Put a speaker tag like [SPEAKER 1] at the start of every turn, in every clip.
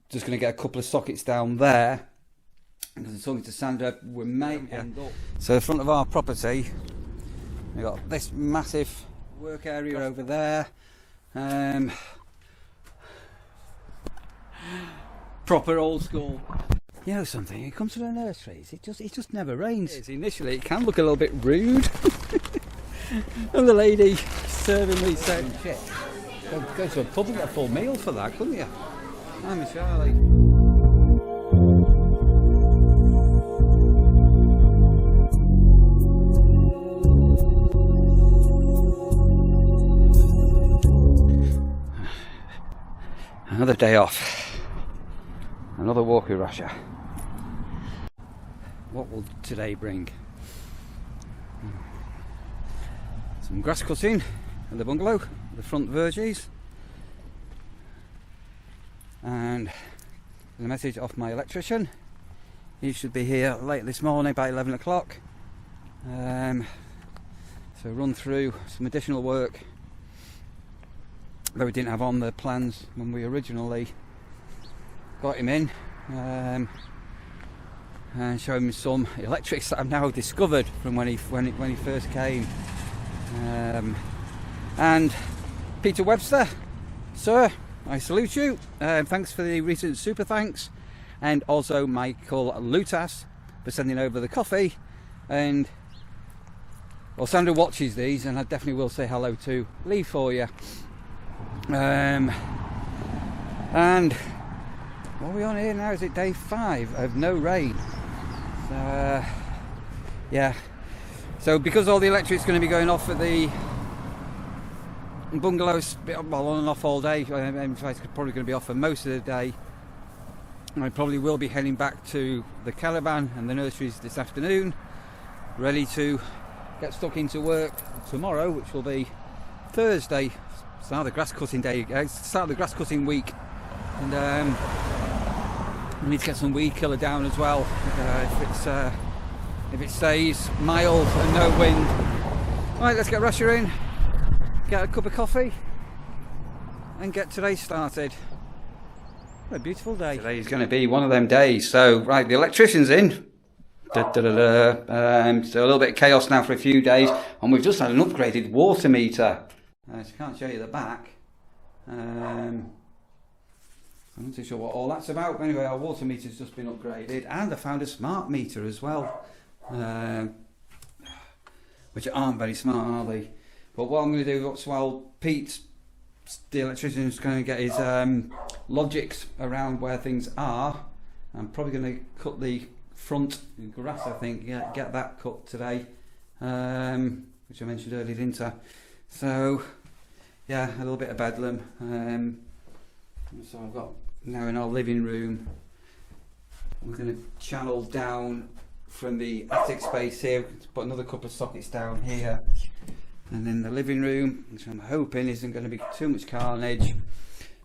[SPEAKER 1] just going to get a couple of sockets down there, because I'm talking to Sandra, we may end up. So the front of our property, we've got this massive work area over there. Proper old school. You know something, it comes to the nurseries, it just never rains. Initially it can look a little bit rude. And the lady serving me saying, shit, go to a pub and get a full meal for that, couldn't you? I'm Charlie. Another day off. Another walk with Russia. What will today bring? Some grass cutting at the bungalow, the front verges, and a message off my electrician. He should be here late this morning by 11 o'clock. So run through some additional work that we didn't have on the plans when we originally got him in, and show him some electrics that I've now discovered from when he first came. And Peter Webster, sir, I salute you. Thanks for the recent super thanks, and also Michael Lutas for sending over the coffee. And well, Sandra watches these, and I definitely will say hello to Lee for you. And what are we on here now? Is it day 5 of no rain? So yeah. So because all the electric's going to be going off at the bungalows, well, on and off all day, in fact it's probably going to be off for most of the day, I probably will be heading back to the caravan and the nurseries this afternoon, ready to get stuck into work tomorrow, which will be Thursday, start of the grass cutting day, start of the grass cutting week. And we need to get some weed killer down as well, if it stays mild and no wind. Right, let's get Russia in, get a cup of coffee, and get today started. What a beautiful day. Today's going to be one of them days. So, right, the electrician's in. So a little bit of chaos now for a few days, and we've just had an upgraded water meter. So I can't show you the back. I'm not too sure what all that's about, but anyway, our water meter's just been upgraded, and I found a smart meter as well. Which aren't very smart, are they? But what I'm going to do, while Pete, the electrician, is going to get his logics around where things are, I'm probably going to cut the front grass, I think, get that cut today, which I mentioned earlier, didn't I? So, yeah, a little bit of bedlam. So I've got, now in our living room, we're going to channel down from the attic space here, put another couple of sockets down here, and then the living room, which I'm hoping isn't going to be too much carnage.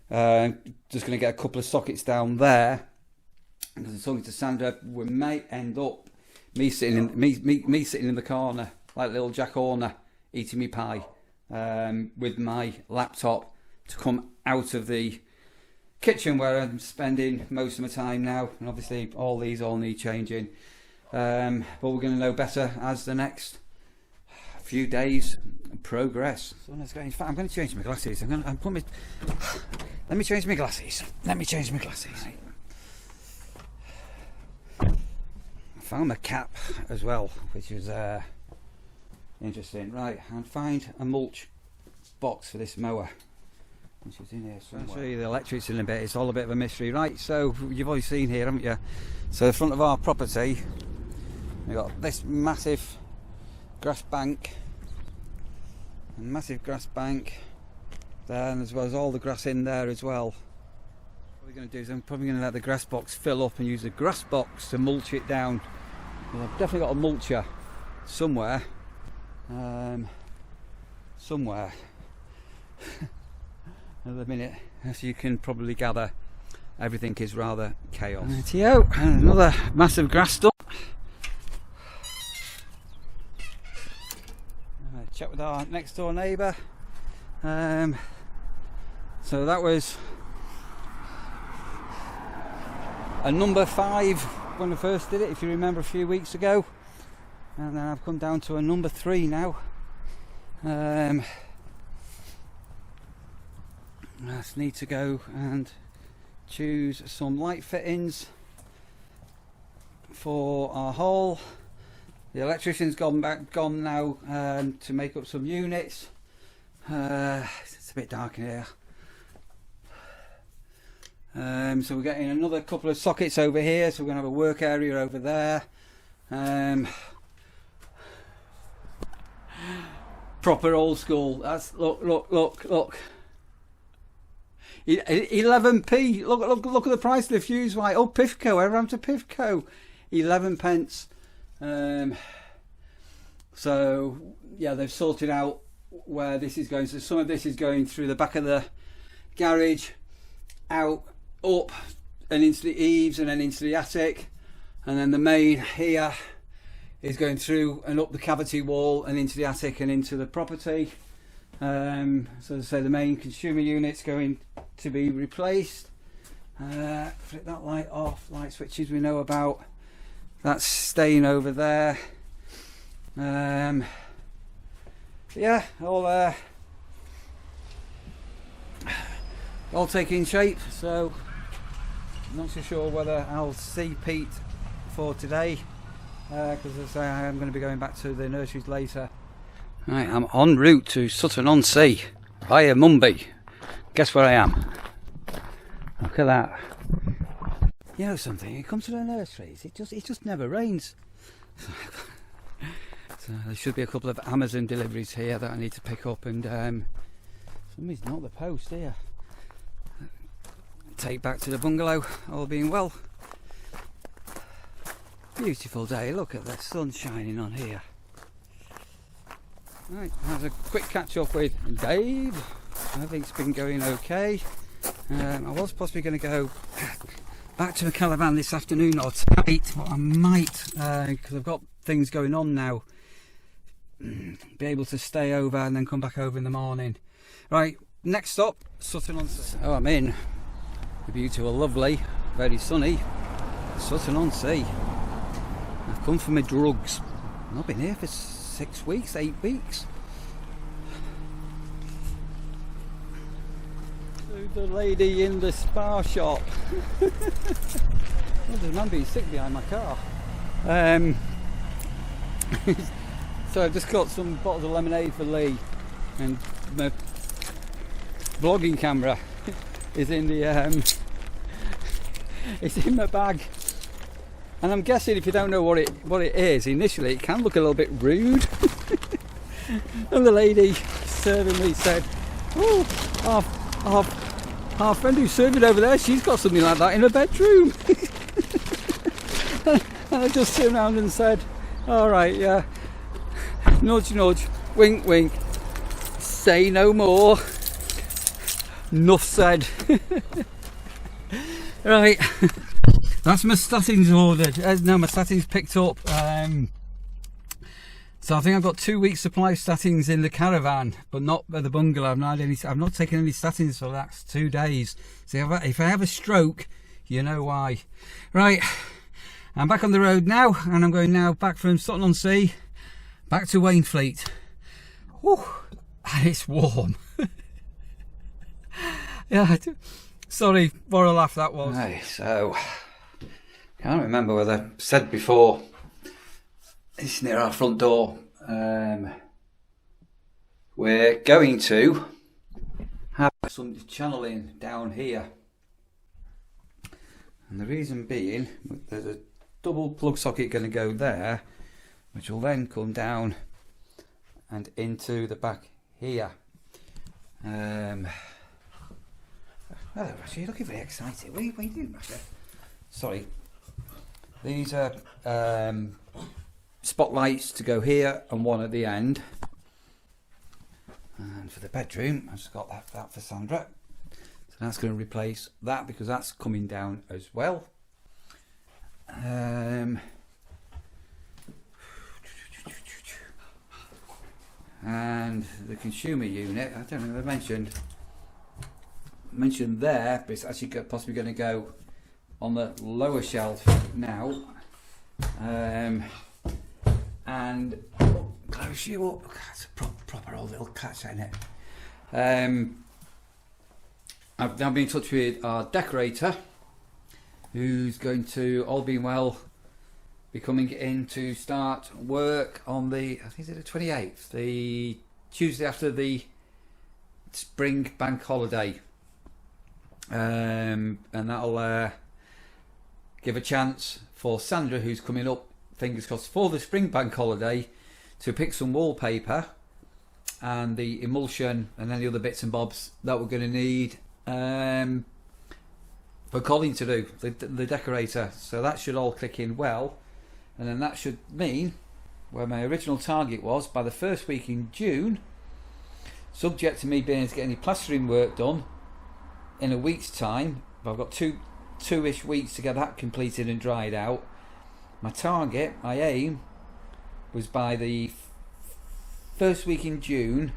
[SPEAKER 1] Just going to get a couple of sockets down there, because I'm talking to Sandra, we may end up me sitting in the corner like little Jack Horner eating me pie, with my laptop to come out of the kitchen where I'm spending most of my time now. And obviously all these all need changing, but we're going to know better as the next few days progress. So let's go. In fact, I'm going to change my glasses. Let me change my glasses. Right. I found my cap as well, which is interesting. Right, and find a mulch box for this mower, which is in here somewhere. I'll show you the electrics in a bit. It's all a bit of a mystery. Right, so you've already seen here, haven't you? So the front of our property, we've got this massive grass bank, there, and as well as all the grass in there as well. What we're going to do is I'm probably going to let the grass box fill up and use the grass box to mulch it down. Well, I've definitely got a mulcher somewhere. At the minute, as you can probably gather, everything is rather chaos. And another massive grass stump. Check with our next door neighbour. So that was a number 5 when I first did it, if you remember, a few weeks ago, and then I've come down to a number 3 now. I just need to go and choose some light fittings for our hall. The electrician's gone now to make up some units. It's a bit dark in here. So we're getting another couple of sockets over here, so we're going to have a work area over there. Proper old school. That's look. 11p. Look at the price of the fuse light. Oh, Pifco. Everyone to Pifco. 11 pence. So yeah, they've sorted out where this is going. So some of this is going through the back of the garage, out, up, and into the eaves, and then into the attic, and then the main here is going through and up the cavity wall and into the attic and into the property. So as I say, the main consumer unit's going to be replaced. Flip that light off. Light switches we know about. That's staying over there. Yeah, all taking shape. So I'm not so sure whether I'll see Pete for today, because as I say, I am going to be going back to the nurseries later. Right, I'm en route to Sutton-on-Sea via Mumby. Guess where I am? Look at that. You know something? It comes to the nurseries, it just never rains. So there should be a couple of Amazon deliveries here that I need to pick up, and somebody's not the post here. Take back to the bungalow, all being well. Beautiful day. Look at the sun shining on here. Right, have a quick catch up with Dave. Everything's been going okay. I was possibly going to go back to the caravan this afternoon or tonight, but I might, because I've got things going on now, be able to stay over and then come back over in the morning. Right, next stop, Sutton-on-Sea. Oh, I'm in the beautiful, lovely, very sunny Sutton-on-Sea. I've come for my drugs. I've not been here for 6 weeks, 8 weeks. The lady in the spa shop. Oh, there's a man being sick behind my car. So I've just got some bottles of lemonade for Lee, and my vlogging camera is in the it's in my bag. And I'm guessing, if you don't know what it is, initially it can look a little bit rude. And the lady serving me said, "Oh, our friend who's serving over there, she's got something like that in her bedroom." And I just turned around and said, "All right, yeah. Nudge, nudge, wink, wink. Say no more. Nuff said." Right. That's my statins ordered. No, my statins picked up. So I think I've got 2 weeks supply of statins in the caravan, but not at the bungalow. I've not taken any statins for the last 2 days. So if I have a stroke, you know why. Right, I'm back on the road now, and I'm going now back from Sutton-on-Sea back to Wainfleet. Whew, and it's warm. Yeah, sorry, what a laugh that was. Right, so can't remember whether I said before, it's near our front door. We're going to have some channeling down here, and the reason being, there's a double plug socket going to go there, which will then come down and into the back here. Hello, Rasha, you're looking very excited. What are you doing, Rasha? Sorry. These are spotlights to go here and one at the end. And for the bedroom, I've just got that for Sandra. So that's going to replace that, because that's coming down as well. And the consumer unit, I don't know if I mentioned there, but it's actually possibly going to go on the lower shelf now, and close you up. That's a proper old little catch, ain't it? I've now been in touch with our decorator, who's going to, all being well, be coming in to start work on the, I think it's the 28th, the Tuesday after the spring bank holiday, and that'll give a chance for Sandra, who's coming up, fingers crossed, for the spring bank holiday, to pick some wallpaper and the emulsion and any other bits and bobs that we're going to need for Colin to do, the decorator. So that should all click in well, and then that should mean where my original target was, by the first week in June, subject to me being able to get any plastering work done in a week's time. I've got two-ish weeks to get that completed and dried out. My target, my aim, was by the first week in June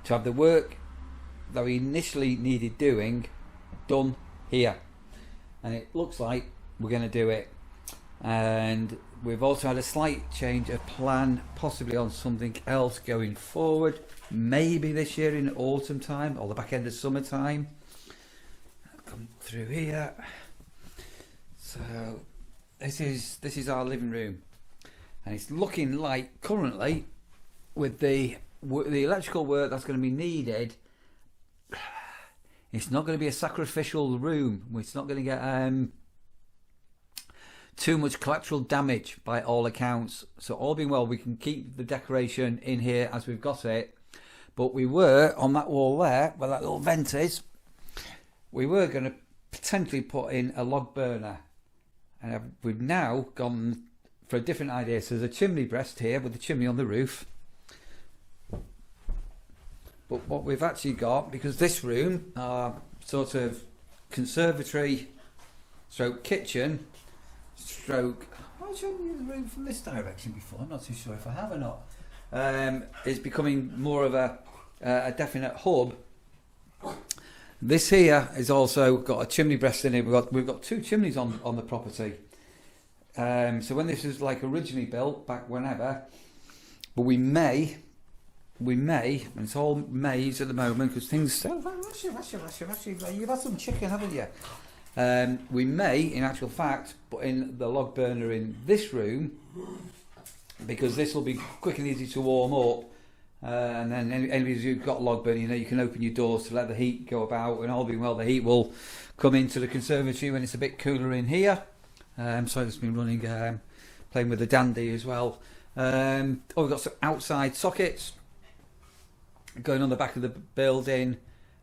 [SPEAKER 1] to have the work that we initially needed doing done here, and it looks like we're going to do it. And we've also had a slight change of plan, possibly on something else going forward, maybe this year in autumn time or the back end of summertime. I'll come through here. So this is our living room, and it's looking like currently, with the electrical work that's going to be needed, it's not going to be a sacrificial room. It's not going to get too much collateral damage by all accounts. So all being well, we can keep the decoration in here as we've got it. But we were, on that wall there, where that little vent is, we were going to potentially put in a log burner. And we've now gone for a different idea. So there's a chimney breast here with the chimney on the roof. But what we've actually got, because this room, our sort of conservatory stroke kitchen stroke, I've shown you the room from this direction before, I'm not too sure if I have or not, is becoming more of a definite hub. This here is also got a chimney breast in it. We've got two chimneys on the property. So when this was like originally built, back whenever, but we may, and it's all maze at the moment because things. You've had some chicken, haven't you? We may, in actual fact, put in the log burner in this room, because this will be quick and easy to warm up. And then anybody who's got a log burner, you can open your doors to let the heat go about, and all being well, the heat will come into the conservatory when it's a bit cooler in here. So it's been running, playing with the dandy as well. We've got some outside sockets going on the back of the building,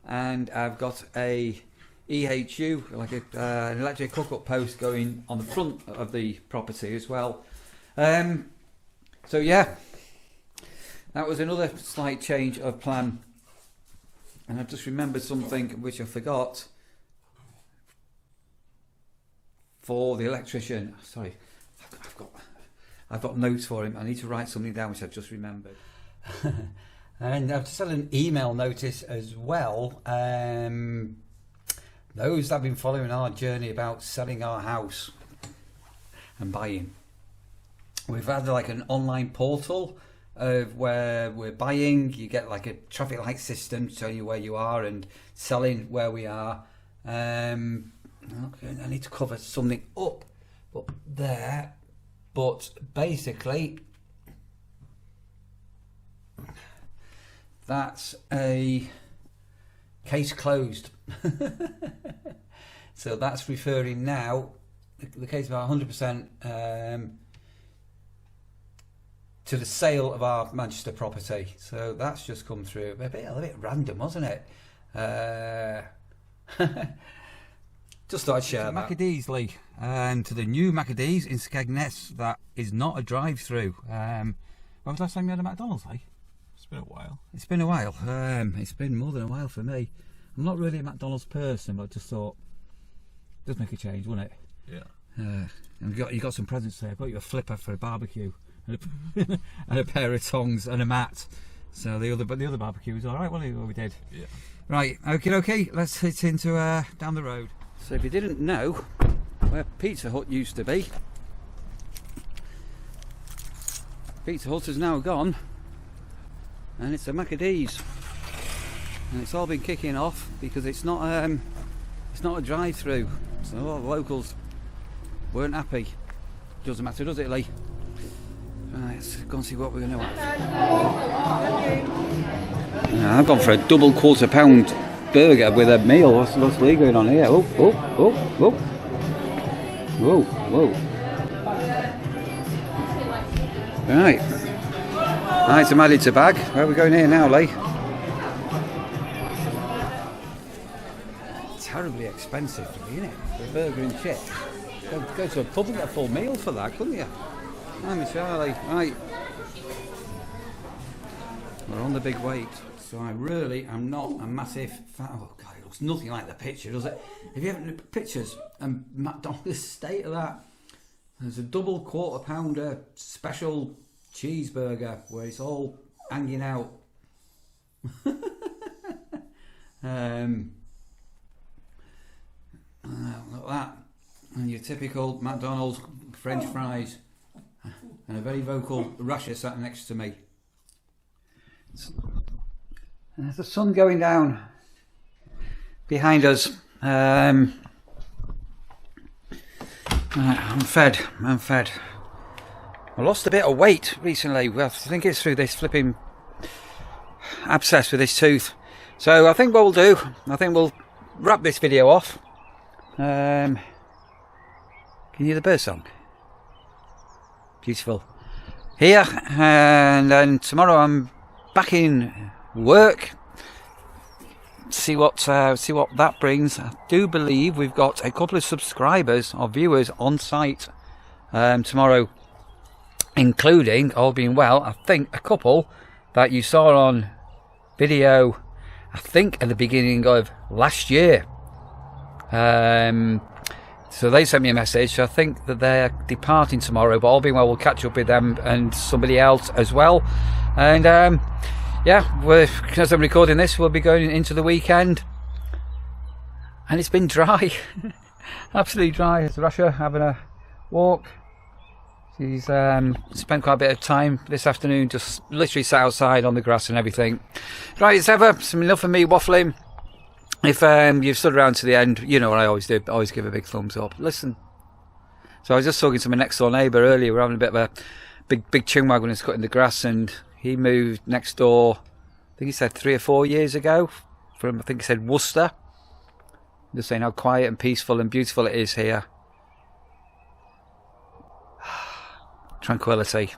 [SPEAKER 1] and I've got a EHU, like an electric hookup post, going on the front of the property as well. So yeah, that was another slight change of plan, and I've just remembered something which I forgot for the electrician. Sorry, I've got notes for him. I need to write something down which I've just remembered. And I've just had an email notice as well. Those that have been following our journey about selling our house and buying, we've had like an online portal of where we're buying. You get like a traffic light system showing you where you are, and selling where we are. Okay, I need to cover something up there, but basically that's a case closed. So that's referring now, the case about 100% to the sale of our Manchester property. So that's just come through. A bit random, wasn't it? Just thought I'd share that. Maccadeesley, to the new Maccadees in Skegness. That is not a drive-through. When was the last time you had a McDonald's, eh?
[SPEAKER 2] It's been a while.
[SPEAKER 1] It's been a while. It's been more than a while for me. I'm not really a McDonald's person, but I just thought, it does make a change, wouldn't it?
[SPEAKER 2] Yeah.
[SPEAKER 1] And you got some presents there. I got you a flipper for a barbecue, and a pair of tongs and a mat. So the other barbecue was all right, wasn't it? What we did.
[SPEAKER 2] Yeah.
[SPEAKER 1] Right. Okay. Let's hit into down the road. So if you didn't know where Pizza Hut used to be, Pizza Hut has now gone, and it's a Maccadee's, and it's all been kicking off because it's not a drive-through, so a lot of locals weren't happy. Doesn't matter, does it, Lee? Right, let's go and see what we're going to have. I've gone for a double £1/4 burger with a meal. What's Lee going on here? Oh, oh, oh, oh. Whoa, whoa. Right. Item added to bag. Where are we going here now, Lee? Terribly expensive to me, isn't it? For a burger and chips. Go to a pub and get a full meal for that, couldn't you? I'm Charlie. Right. We're on the big wait. So I really am not a massive fan. Oh God, it looks nothing like the picture, does it? If you haven't looked at pictures and McDonald's state of that, there's a double £1/4 special cheeseburger where it's all hanging out. Look at that. And your typical McDonald's French fries. And a very vocal Russia sat next to me. There's the sun going down behind us. I'm fed. I lost a bit of weight recently. Well, I think it's through this flipping abscess with this tooth. So I think what we'll do, we'll wrap this video off. Can you hear the bird song? Beautiful. Here, and then tomorrow I'm back in work. See what that brings. I do believe we've got a couple of subscribers or viewers on site tomorrow, including, all being well, I think a couple that you saw on video, I think at the beginning of last year. So they sent me a message. So I think that they're departing tomorrow, but all being well, we'll catch up with them and somebody else as well. And yeah, as I'm recording this, we'll be going into the weekend, and it's been dry. Absolutely dry. It's Russia having a walk. She's spent quite a bit of time this afternoon just literally sat outside on the grass and everything. Right, as ever, some enough of me waffling. If you've stood around to the end, you know what I always do. I always give a big thumbs up. Listen. So I was just talking to my next door neighbour earlier. We're having a bit of a big chinwag when he's cutting the grass, and he moved next door, I think he said 3 or 4 years ago, from, I think he said Worcester. Just saying how quiet and peaceful and beautiful it is here. Tranquility.